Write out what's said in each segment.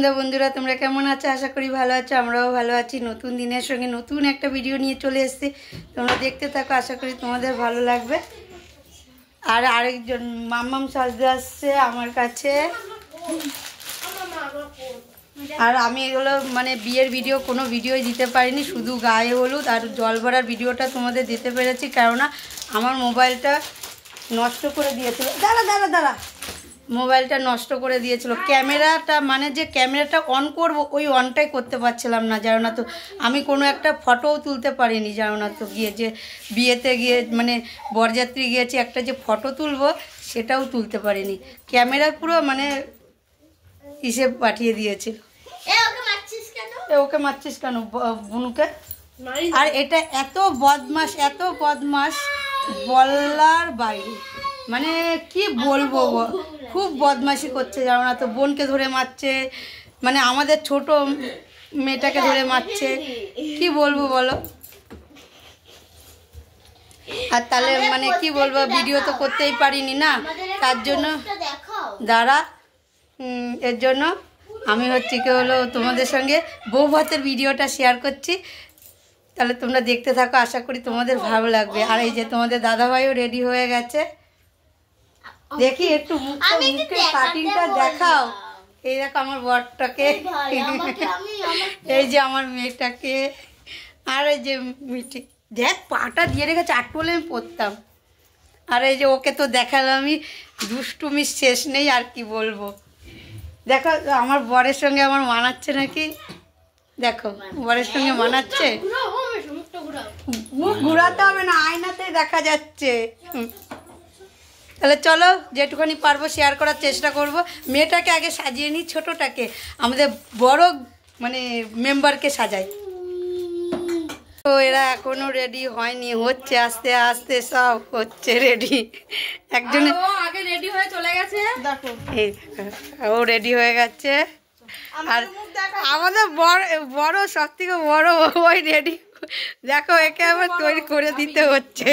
সন্ধ্যা বন্ধুরা, তোমরা কেমন আছো? আশা করি ভালো আছো। আমরাও ভালো আছি। নতুন দিনের সঙ্গে নতুন একটা ভিডিও নিয়ে চলে এসেছি। তোমরা দেখতে থাকো, আশা করি তোমাদের ভালো লাগবে। আর আরেকজন মাম্মাম সাজতে আসছে আমার কাছে। আর আমি এগুলো মানে বিয়ের ভিডিও কোনো ভিডিওই দিতে পারিনি, শুধু গায়ে হলুদ আর জল ভরার ভিডিওটা তোমাদের দিতে পেরেছি, কেননা আমার মোবাইলটা নষ্ট করে দিয়েছিল। দাঁড়া মোবাইলটা নষ্ট করে দিয়েছিল। ক্যামেরাটা মানে যে ক্যামেরাটা অন করব ওই অনটাই করতে পারছিলাম না, জানো না তো। আমি কোনো একটা ফটোও তুলতে পারিনি, জানো না তো। গিয়ে যে বিয়েতে গিয়ে মানে বরযাত্রী গিয়েছি, একটা যে ফটো তুলবো সেটাও তুলতে পারিনি। ক্যামেরা পুরো মানে হিসেব পাঠিয়ে দিয়েছিল। ওকে মারছিস কেন বুনুকে? আর এটা এত বদমাস বলার বাইরে, মানে কি বলবো, খুব বদমাশি করছে, জানো না তো। বোনকে ধরে মারছে, মানে আমাদের ছোট মেয়েটাকে ধরে মারছে, কি বলবো বলো। আর তাহলে মানে কি বলবো, ভিডিও তো করতেই পারিনি না, তার জন্য দাঁড়া। এর জন্য আমি হচ্ছে কি হলো তোমাদের সঙ্গে বউ ভাতের ভিডিওটা শেয়ার করছি। তাহলে তোমরা দেখতে থাকো, আশা করি তোমাদের ভালো লাগবে। আর এই যে তোমাদের দাদাভাইও রেডি হয়ে গেছে, দেখি একটু মুখের কাটিংটা দেখাও। এই দেখো আমার বরটাকে, এই যে আমার মেয়েটাকে, আর এই যে মিঠি, দেখ পাটা দিয়ে রেখেছে, আটপলে আমি পরতাম। আর এই যে ওকে তো দেখালামই, দুষ্টুমির শেষ নেই, আর কি বলবো। দেখো আমার বরের সঙ্গে আমার মানাচ্ছে নাকি, দেখো বরের সঙ্গে মানাচ্ছে। মুখ ঘুরাতে হবে না, আয়নাতেই দেখা যাচ্ছে। তাহলে চলো যেটুখানি পারবো শেয়ার করার চেষ্টা করব। মেয়েটাকে আগে সাজিয়ে নিই, ছোটোটাকে, আমাদের বড় মানে মেম্বারকে সাজাই। তো এরা এখনো রেডি হয়নি, হচ্ছে আস্তে আস্তে সব হচ্ছে রেডি। একজনে আগে রেডি হয়ে চলে গেছে, দেখো ও রেডি হয়ে গেছে। আর আমাদের বড় সব থেকে বড় ওই রেডি, দেখো একে আবার তৈরি করে দিতে হচ্ছে।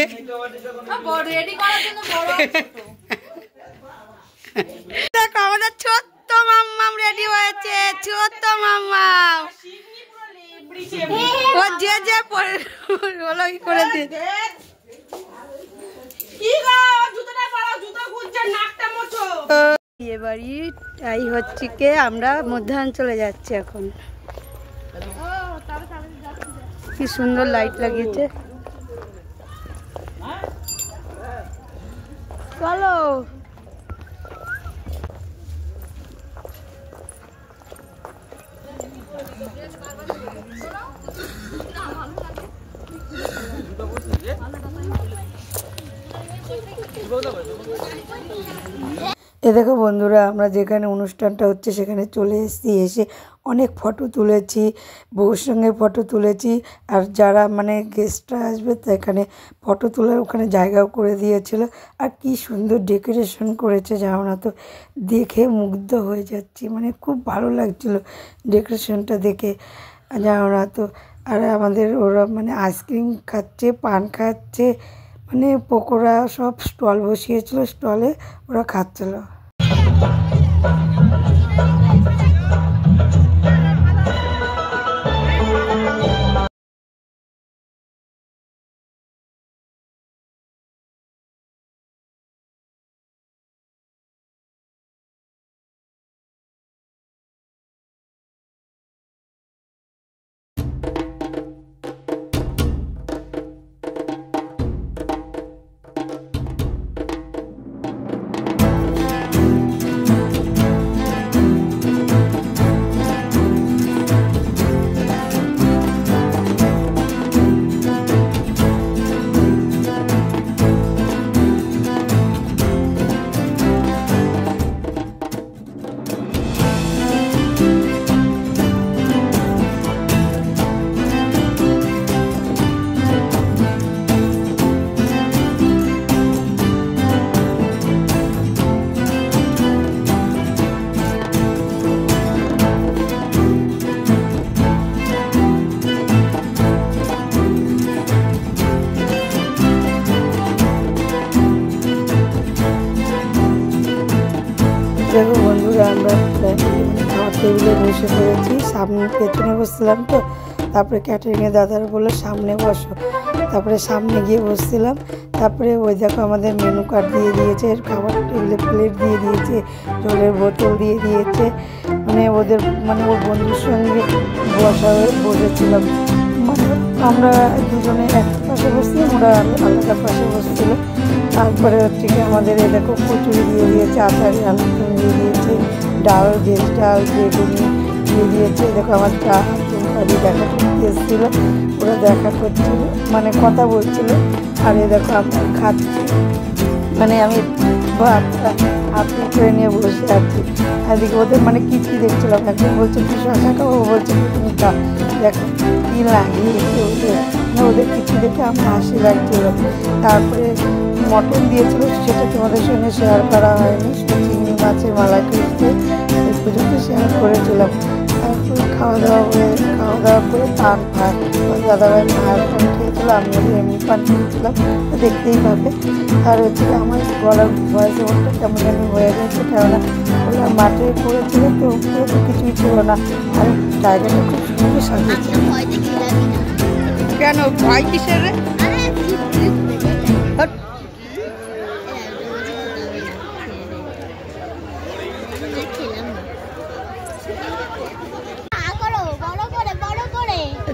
দেখো আমাদের ছোট্ট মাম্মাম রেডি হয়েছে, ছোট্ট মাম্মাম। ও যে যে বলো কি করে দিয়েছে। এবারই তাই হচ্ছে কি আমরা মধ্যাঞ্চলে যাচ্ছি এখন। কি সুন্দর লাইট লাগিয়েছে, চলো। এ দেখো বন্ধুরা, আমরা যেখানে অনুষ্ঠানটা হচ্ছে সেখানে চলে এসেছি। এসে অনেক ফটো তুলেছি, বউর সঙ্গে ফটো তুলেছি। আর যারা মানে গেস্টরা আসবে তো এখানে ফটো তোলার ওখানে জায়গাও করে দিয়েছিল। আর কি সুন্দর ডেকোরেশন করেছে, জানো না তো, দেখে মুগ্ধ হয়ে যাচ্ছি, মানে খুব ভালো লাগছিল ডেকোরেশনটা দেখে, জানো না তো। আর আমাদের ওরা মানে আইসক্রিম খাচ্ছে, পান খাচ্ছে, মানে পকোড়া সব স্টল বসিয়েছিল, স্টলে ওরা খাচ্ছিল। বসে পড়েছি, সামনে পেছনে বসছিলাম তো, তারপরে ক্যাটারিংয়ের দাদারা বললো সামনে বসো, তারপরে সামনে গিয়ে বসছিলাম। তারপরে ওই দেখো আমাদের মেনু কার্ড দিয়ে দিয়েছে, খাবার টেবিলে প্লেট দিয়ে দিয়েছে, জলের বোতল দিয়ে দিয়েছে। মানে ওদের মানে ওর বন্ধুর সঙ্গে বসেছিলাম, মানে আমরা দুজনে এক পাশে বসছিলাম, ওরা আলাদা পাশে বসছিল। তারপরে হচ্ছে কি আমাদের এই দেখো কচুরি দিয়ে দিয়েছে, আচারি আলু দিয়ে দিয়েছে, ডাল, ভেজ ডাল, বেগুনি দিয়ে দিয়েছে। দেখো আমার চা চুমকারি দেখা করতে এসেছিল, ওরা দেখা করছিল, মানে কথা বলছিল। আর এই দেখো আমরা খাচ্ছি, মানে আমি ভাতটা হাতে করে নিয়ে বসে আছি। এদিকে ওদের মানে কী দেখছিলাম, একজন বলছে তুই শশা খাও, ও বলছে তুমি খা। দেখো কী লাগিয়েছে ওদের কিছু দেখে আমার হাসি লাগছিল। তারপরে মটন দিয়েছিল, সেটা তোমাদের সঙ্গে শেয়ার করা হয়নি, চিংড়ি মাছের মালাইকারি এই পর্যন্ত শেয়ার করেছিলাম। তারপরে খাওয়া দাওয়া করে পান দাদাভাই পান খেয়েছিল, আমি এমনি পান খেয়েছিলাম, দেখতেই পাবে। আর হচ্ছে আমার গলার ভয়েস ওভারটা কেমন জানি হয়ে গেছে, কেননা ওরা মাঠে পড়েছিল তো, উপরে তো কিছুই ছিল না। আর জায়গাটা খুব সুন্দর সাজিয়েছে। কেন ভয় কিসের?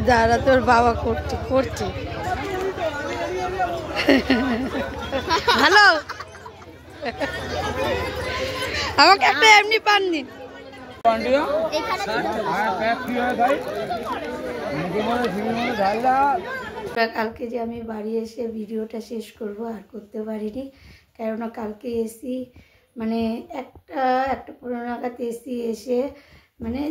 যারা তোর বাবা করছে ভালো, আমাকে একটা এমনি পান দিন। কালকে যে আমি বাড়ি এসে ভিডিওটা শেষ করব আর করতে পারিনি, কেননা কালকে এসি মানে একটা 15 নাগাদ এসি এসে মানে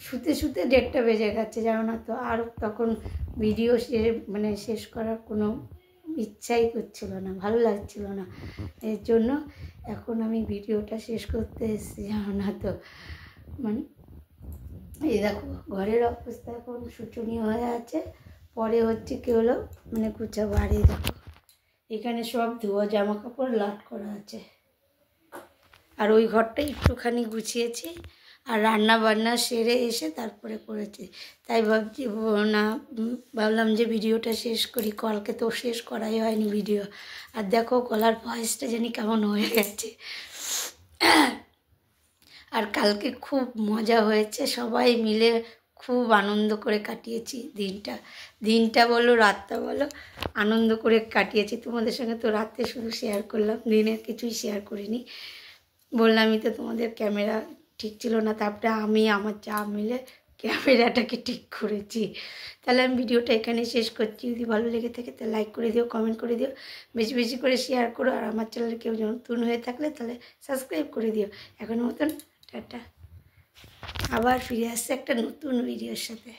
শুতে 1:30 বেজে গেছে, জানো না তো। আর তখন ভিডিও শেষ করার কোনো ইচ্ছাই করছিল না, ভালো লাগছিল না। এর জন্য এখন আমি ভিডিওটা শেষ করতে এসেছি, জানো না তো। মানে এই দেখো ঘরের অবস্থা এখন শোচনীয় হয়ে আছে। পরে হচ্ছে কি হলো মানে গুছাবো। আর এই দেখো এখানে সব ধোয়া জামা কাপড় লাট করা আছে। আর ওই ঘরটা একটুখানি গুছিয়েছি, আর রান্না বান্না সেরে এসে তারপরে করেছি। তাই ভাবলাম যে ভিডিওটা শেষ করি, কালকে তো শেষ করাই হয়নি ভিডিও। আর দেখো গলার ভয়েসটা জানি কেমন হয়ে গেছে। আর কালকে খুব মজা হয়েছে, সবাই মিলে খুব আনন্দ করে কাটিয়েছি দিনটা বলো রাতটা বলো, আনন্দ করে কাটিয়েছি। তোমাদের সঙ্গে তো রাতে শুধু শেয়ার করলাম, দিনের কিছুই শেয়ার করিনি। বললামই তো তোমাদের ক্যামেরা ঠিক ছিল না, তারপরে আমি আমার যা মিলে ক্যামেরাটাকে ঠিক করেছি। তাহলে আমি ভিডিওটা এখানে শেষ করছি। যদি ভালো লেগে থাকে তাহলে লাইক করে দিও, কমেন্ট করে দিও, বেশি বেশি করে শেয়ার করো। আর আমার চ্যানেলে কেউ নতুন হয়ে থাকলে তাহলে সাবস্ক্রাইব করে দিও। এখন মতন টাটা, আবার ফিরে আসছে একটা নতুন ভিডিওর সাথে।